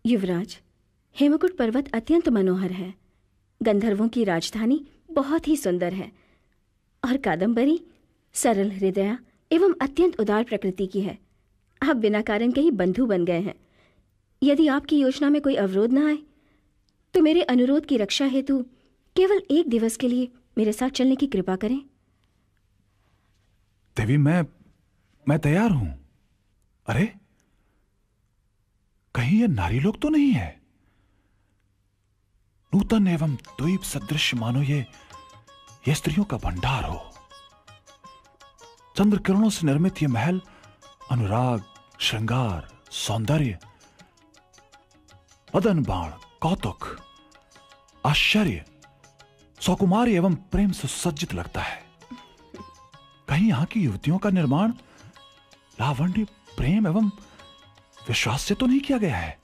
युवराज, हेमकुट पर्वत अत्यंत मनोहर है। गंधर्वों की राजधानी बहुत ही सुंदर है और कादम्बरी सरल हृदया एवं अत्यंत उदार प्रकृति की है। आप बिना कारण के ही बंधु बन गए हैं। यदि आपकी योजना में कोई अवरोध न आए तो मेरे अनुरोध की रक्षा हेतु केवल 1 दिवस के लिए मेरे साथ चलने की कृपा करें। देवी, मैं तैयार हूं। अरे, कहीं ये नारी लोग तो नहीं है? नूतन एवं द्वीप सदृश मानो ये स्त्रियों का भंडार हो। चंद्र किरणों से निर्मित ये महल अनुराग, श्रृंगार, सौंदर्य, मदन बाण, कौतुक, आश्चर्य, सौकुमारी एवं प्रेम से सुसज्जित लगता है। कहीं यहां की युवतियों का निर्माण लावण्य, प्रेम एवं विश्वास से तो नहीं किया गया है?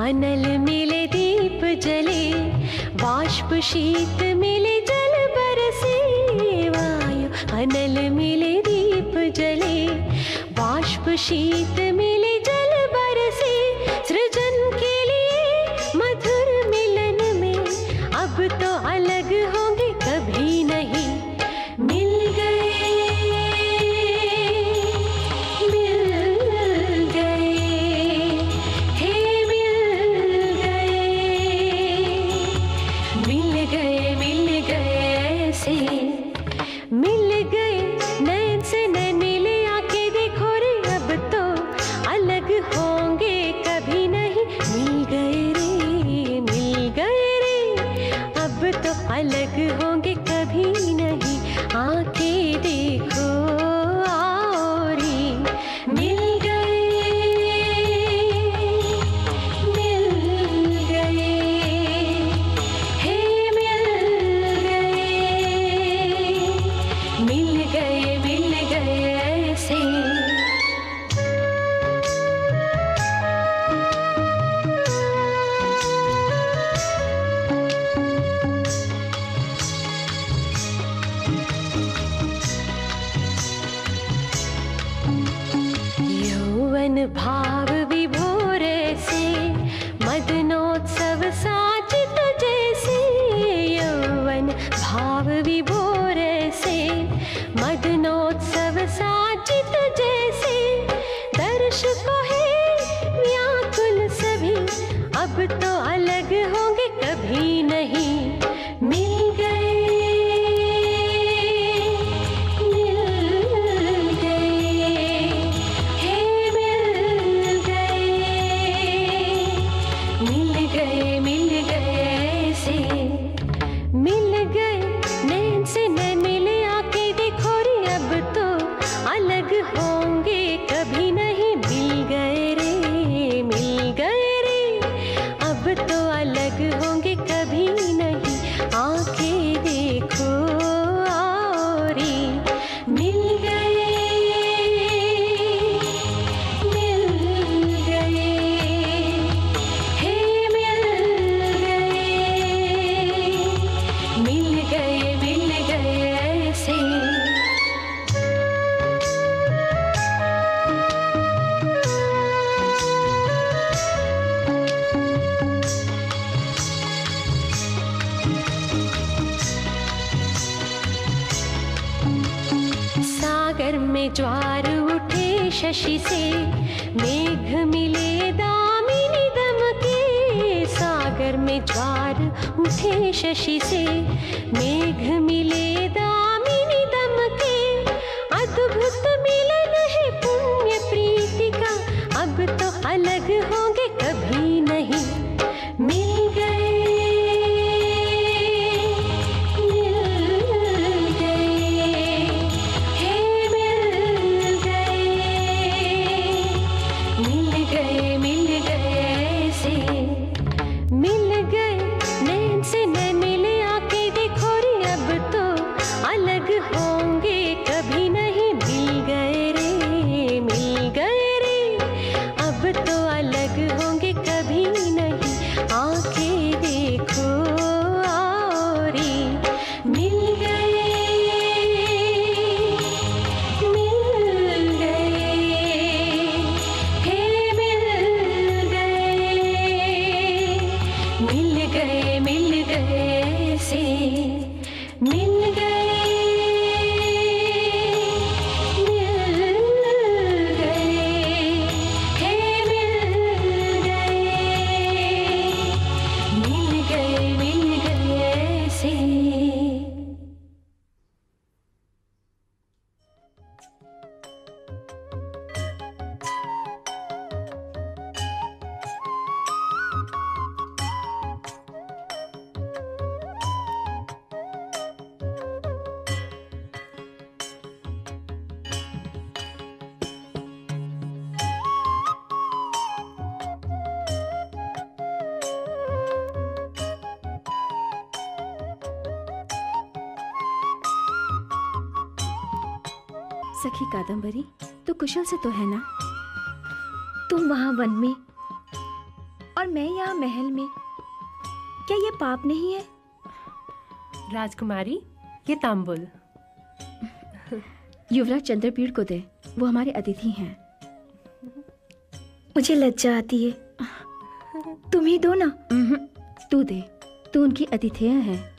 अनल मिले दीप जले, बाष्प शीत मिले जल बरसे। वायु अनल मिले दीप जले, बाष्प शीत मिले जल बरसे। सृजन के लिए मधुर मिलन में अब तो अलग होंगे कभी नहीं। मिल गए नैन से नैन मिले, आके देखो रे अब तो अलग होंगे कभी नहीं। मिल गए रे अब तो अलग होंगे कभी नहीं। आके देखो और मिल गए हे मिल गए ऐसे। यौवन भाव विभोर से, मदनोत्सव साचित जैसे। यौवन भाव विभोर से, मदनोत्सव साचित जैसे। दर्शकों है व्याकुल सभी, अब तो अलग होंगे कभी नहीं। मिल गए हे मिल सागर में ज्वार उठे शशि से, मेघ मिले दामिनी दमके। सागर में ज्वार उठे शशि से, मेघ मिले दामिनी दमके। अद्भुत मिलन है पुण्य प्रीति का, अब तो अलग होंगे कभी नहीं। मिल गए, सखी कादम्बरी, तू कुशल से तो है ना? तुम वहां वन में और मैं यहाँ महल में, क्या ये पाप नहीं है? राजकुमारी, ये तांबुल युवराज चंद्रपीड़ को दे, वो हमारे अतिथि हैं। मुझे लज्जा आती है, तुम ही दो ना। तू दे, तू उनकी अतिथियां है।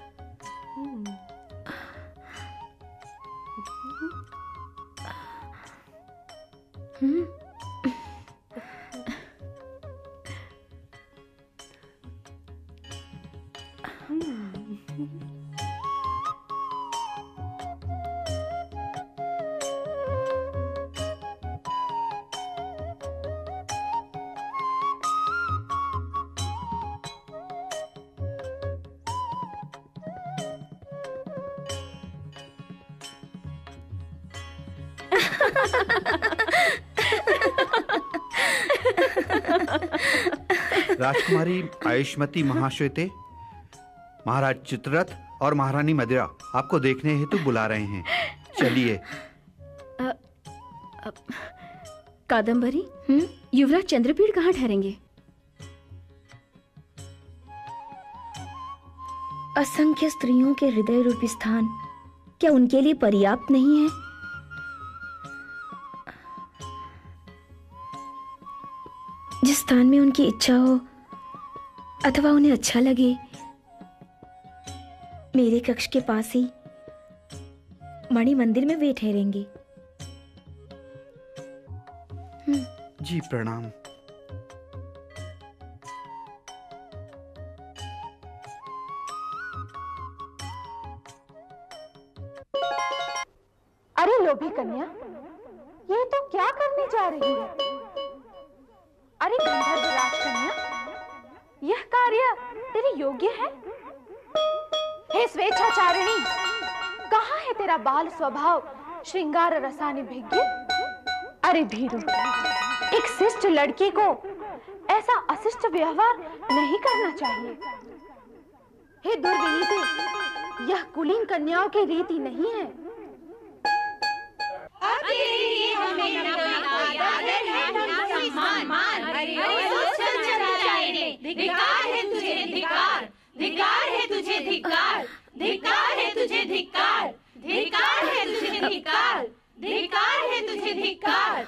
राजकुमारी आयुष्मती महाश्वेते, महाराज चित्ररथ और महारानी मदिरा आपको देखने हेतु बुला रहे हैं। चलिए। कादम्बरी, युवराज चंद्रपीड़ कहाँ ठहरेंगे? असंख्य स्त्रियों के हृदय रूपी स्थान क्या उनके लिए पर्याप्त नहीं है? जिस स्थान में उनकी इच्छा हो अथवा उन्हें अच्छा लगे, मेरे कक्ष के पास ही मणि मंदिर में वे ठहरेंगे। जी प्रणाम। अरे लोभी कन्या, ये तो क्या करने जा रही है? अरे गंधर्व राजकन्या, यह कार्य तेरे योग्य है? हे स्वेच्छाचारिणी, कहाँ है तेरा बाल स्वभाव श्रृंगार रसानिभिज्ञ? अरे भीरू, एक शिष्ट लड़की को ऐसा अशिष्ट व्यवहार नहीं करना चाहिए। हे दुर्विनीते, यह कुलीन कन्याओं की रीति नहीं है। धिक्कार है तुझे, धिक्कार, धिक्कार है तुझे, धिक्कार, धिक्कार है तुझे, धिक्कार, धिक्कार है तुझे, धिक्कार, धिक्कार है तुझे, धिक्कार।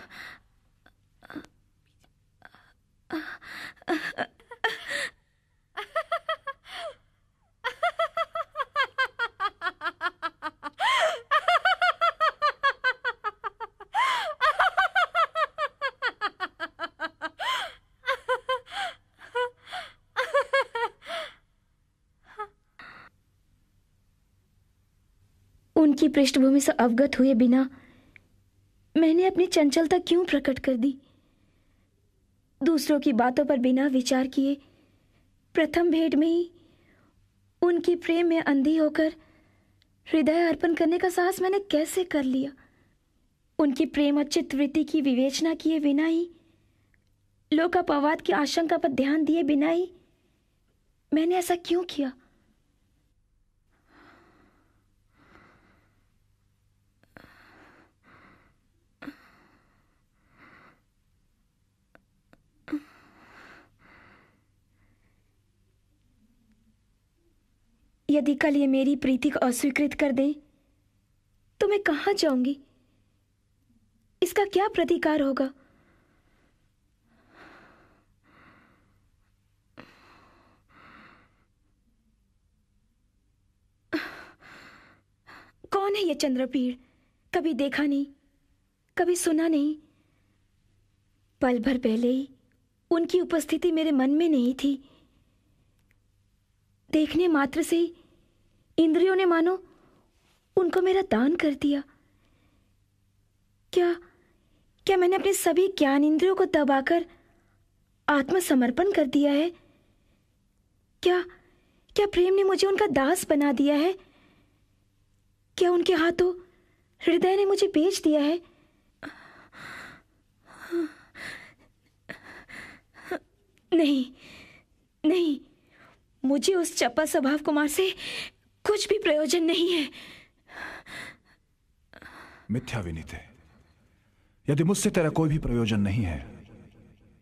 उनकी पृष्ठभूमि से अवगत हुए बिना मैंने अपनी चंचलता क्यों प्रकट कर दी? दूसरों की बातों पर बिना विचार किए प्रथम भेंट में ही उनकी प्रेम में अंधी होकर हृदय अर्पण करने का साहस मैंने कैसे कर लिया? उनकी प्रेम और चित्तवृत्ति की विवेचना किए बिना ही, लोकापवाद की आशंका पर ध्यान दिए बिना ही मैंने ऐसा क्यों किया? यदि कल ये मेरी प्रीति को अस्वीकृत कर दें तो मैं कहां जाऊंगी? इसका क्या प्रतिकार होगा? कौन है ये चंद्रपीड़? कभी देखा नहीं, कभी सुना नहीं। पल भर पहले ही उनकी उपस्थिति मेरे मन में नहीं थी। देखने मात्र से ही इंद्रियों ने मानो उनको मेरा दान कर दिया। क्या मैंने अपने सभी ज्ञान इंद्रियों को दबाकर आत्मसमर्पण कर दिया है? क्या प्रेम ने मुझे उनका दास बना दिया है? क्या उनके हाथों हृदय ने मुझे बेच दिया है? नहीं नहीं, मुझे उस चपा स्वभाव कुमार से कुछ भी प्रयोजन नहीं है। मिथ्या विनीते, यदि मुझसे तेरा कोई भी प्रयोजन नहीं है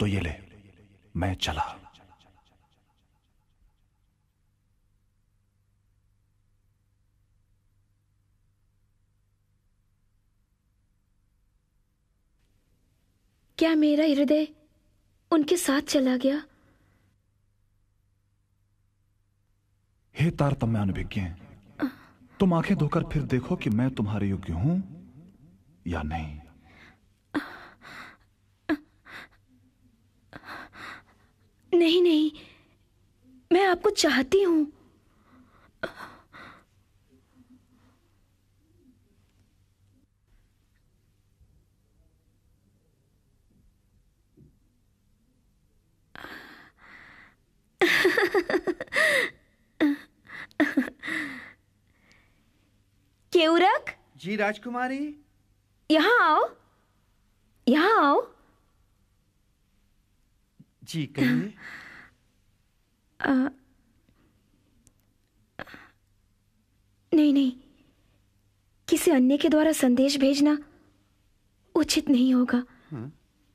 तो ये ले, मैं चला। क्या मेरा हृदय उनके साथ चला गया? हे तारतम्य अनभिज्ञ, तुम आंखें धोकर फिर देखो कि मैं तुम्हारे योग्य हूं या नहीं। नहीं, मैं आपको चाहती हूं। केवरक जी राजकुमारी, यहाँ आओ, यहाँ आओ। जी कहिए। नहीं, किसी अन्य के द्वारा संदेश भेजना उचित नहीं होगा।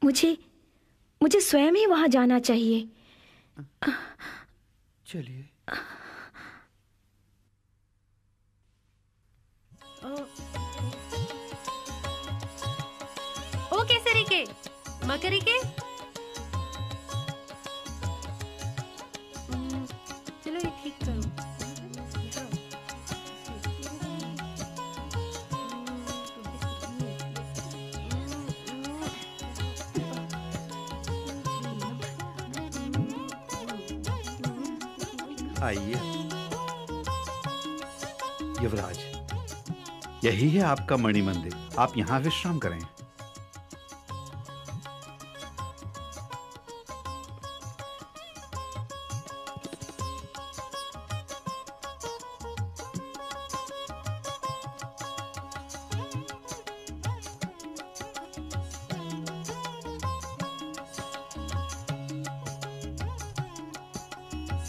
मुझे स्वयं ही वहां जाना चाहिए। चलिए। ओ केसरी के, मकरी के, चलो ये ठीक करो। आइए युवराज, यही है आपका मणि मंदिर। आप यहाँ विश्राम करें।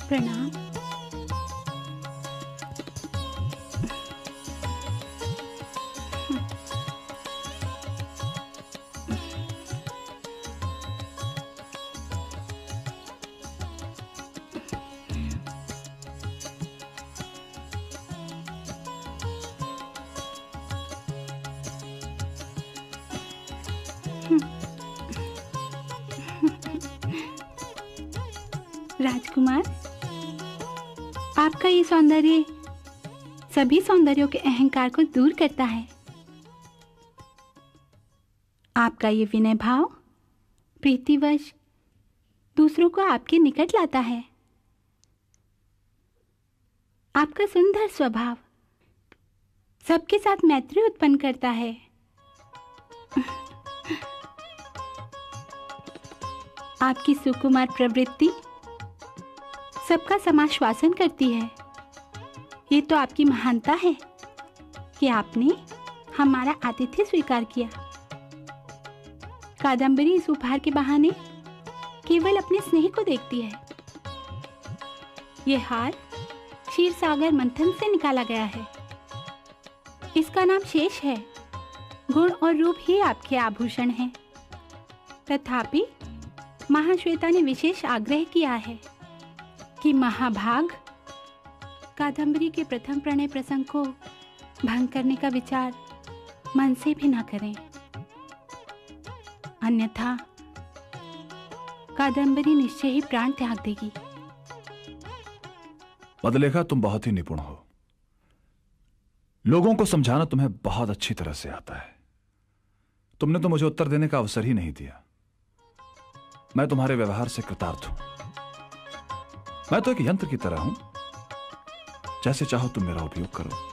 प्रणाम। राजकुमार, आपका ये सौंदर्य सभी सौंदर्यों के अहंकार को दूर करता है। आपका ये विनय भाव प्रीतिवश दूसरों को आपके निकट लाता है। आपका सुंदर स्वभाव सबके साथ मैत्री उत्पन्न करता है। आपकी सुकुमार प्रवृत्ति सबका समाश्वासन करती है। ये तो आपकी महानता है कि आपने हमारा आतिथ्य स्वीकार किया। कादम्बरी इस उपहार के बहाने केवल अपने स्नेह को देखती है। ये हार क्षीर सागर मंथन से निकाला गया है। इसका नाम शेष है। गुण और रूप ही आपके आभूषण हैं। तथापि महाश्वेता ने विशेष आग्रह किया है कि महाभाग कादम्बरी के प्रथम प्रणय प्रसंग को भंग करने का विचार मन से भी न करें, अन्यथा कादम्बरी निश्चय ही प्राण त्याग देगी। मधुलेखा, तुम बहुत ही निपुण हो। लोगों को समझाना तुम्हें बहुत अच्छी तरह से आता है। तुमने तो मुझे उत्तर देने का अवसर ही नहीं दिया। मैं तुम्हारे व्यवहार से कृतार्थ हूं। मैं तो एक यंत्र की तरह हूं। जैसे चाहो तुम मेरा उपयोग करो।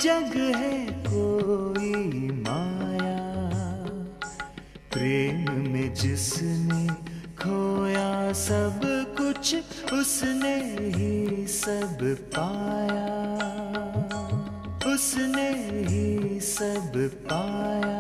जग है कोई माया, प्रेम में जिसने खोया सब कुछ उसने ही सब पाया, उसने ही सब पाया।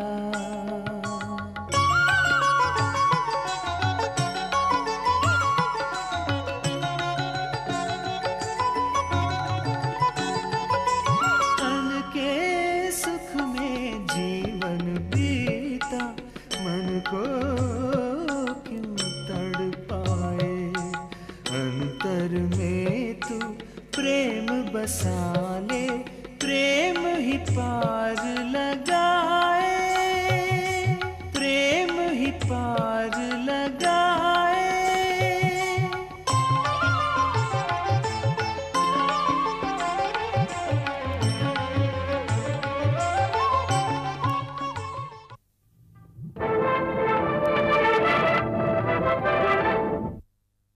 बसा ले प्रेम ही पार